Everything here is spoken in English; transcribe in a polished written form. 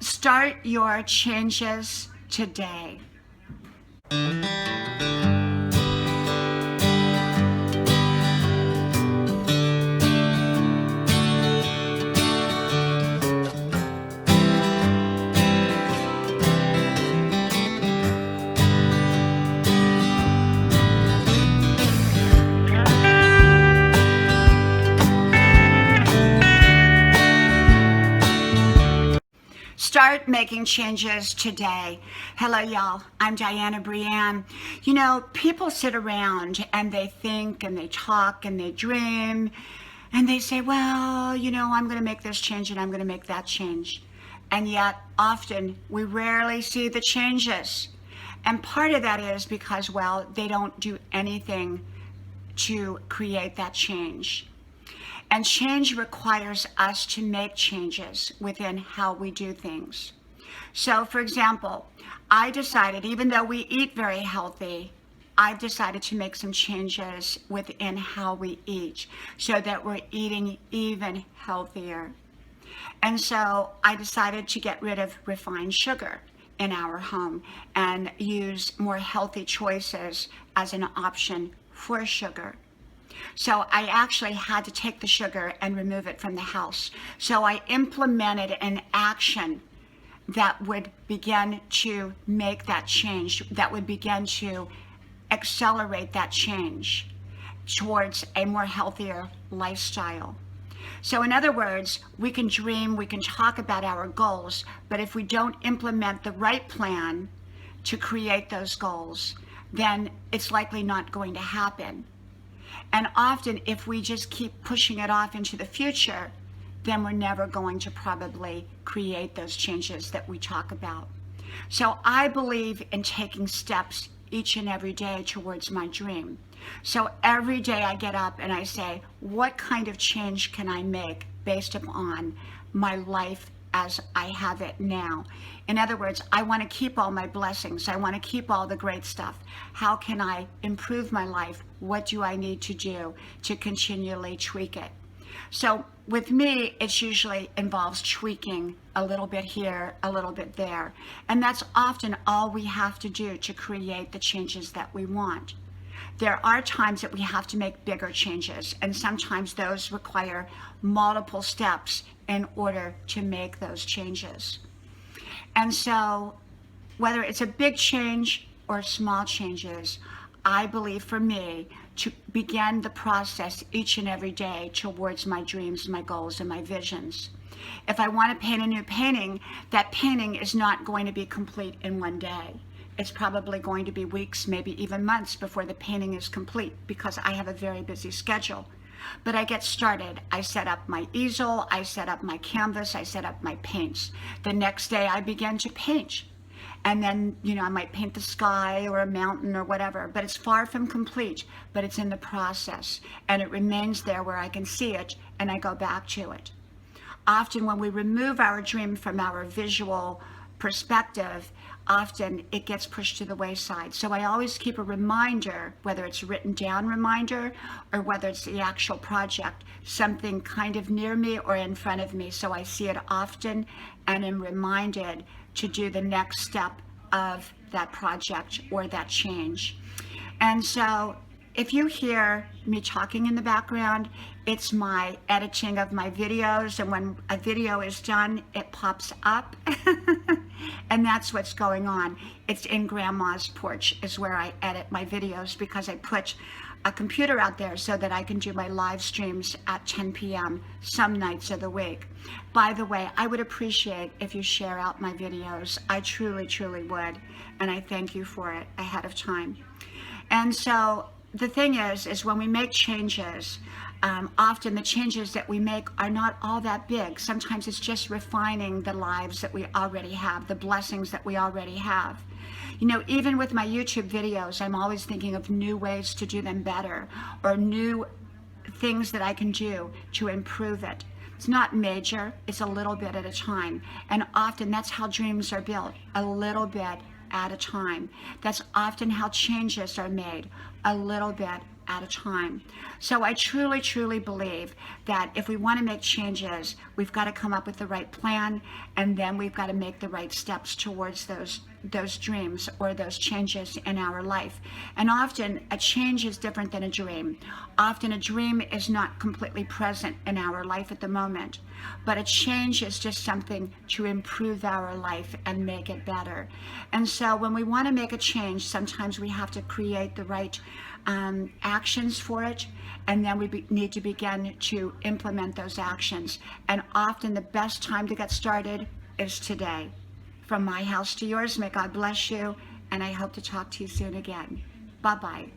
Start your changes today. Start making changes today. Hello, y'all. I'm Diana Brienne. You know, people sit around and they think and they talk and they dream and they say, well, you know, I'm going to make this change and I'm going to make that change. And yet, often, we rarely see the changes. And part of that is because, well, they don't do anything to create that change. And change requires us to make changes within how we do things. So, for example, I decided, even though we eat very healthy, I've decided to make some changes within how we eat so that we're eating even healthier. And so I decided to get rid of refined sugar in our home and use more healthy choices as an option for sugar. So I actually had to take the sugar and remove it from the house. So I implemented an action that would begin to make that change, that would begin to accelerate that change towards a more healthier lifestyle. So in other words, we can dream, we can talk about our goals, but if we don't implement the right plan to create those goals, then it's likely not going to happen. And often, if we just keep pushing it off into the future, then we're never going to probably create those changes that we talk about. So I believe in taking steps each and every day towards my dream. So every day I get up and I say, what kind of change can I make based upon my life as I have it now? In other words, I want to keep all my blessings. I want to keep all the great stuff. How can I improve my life? What do I need to do to continually tweak it? So with me, it usually involves tweaking a little bit here, a little bit there. And that's often all we have to do to create the changes that we want. There are times that we have to make bigger changes, and sometimes those require multiple steps in order to make those changes. And so, whether it's a big change or small changes, I believe for me to begin the process each and every day towards my dreams, my goals, and my visions. If I want to paint a new painting, that painting is not going to be complete in one day. It's probably going to be weeks, maybe even months before the painting is complete because I have a very busy schedule. But I get started. I set up my easel, I set up my canvas, I set up my paints. The next day I begin to paint. And then, you know, I might paint the sky or a mountain or whatever, but it's far from complete, but it's in the process. And it remains there where I can see it and I go back to it. Often when we remove our dream from our visual perspective, often it gets pushed to the wayside. So I always keep a reminder, whether it's a written down reminder or whether it's the actual project, something kind of near me or in front of me. So I see it often and am reminded to do the next step of that project or that change. And so if you hear me talking in the background, it's my editing of my videos, and when a video is done, it pops up. And that's what's going on. It's in Grandma's porch is where I edit my videos because I put a computer out there so that I can do my live streams at 10 p.m. some nights of the week. By the way, I would appreciate if you share out my videos. I truly, truly would. And I thank you for it ahead of time. And so the thing is when we make changes, often the changes that we make are not all that big. Sometimes it's just refining the lives that we already have, the blessings that we already have. You know, even with my YouTube videos, I'm always thinking of new ways to do them better or new things that I can do to improve it. It's not major, it's a little bit at a time. And often that's how dreams are built, a little bit at a time. That's often how changes are made, a little bit at a time. So I truly, truly believe that if we want to make changes, we've got to come up with the right plan, and then we've got to make the right steps towards those dreams or those changes in our life. And often a change is different than a dream. Often a dream is not completely present in our life at the moment, but a change is just something to improve our life and make it better. And so when we want to make a change, sometimes we have to create the right actions for it, and then we need to begin to implement those actions. And often the best time to get started is today. From my house to yours, may God bless you, and I hope to talk to you soon again. Bye-bye.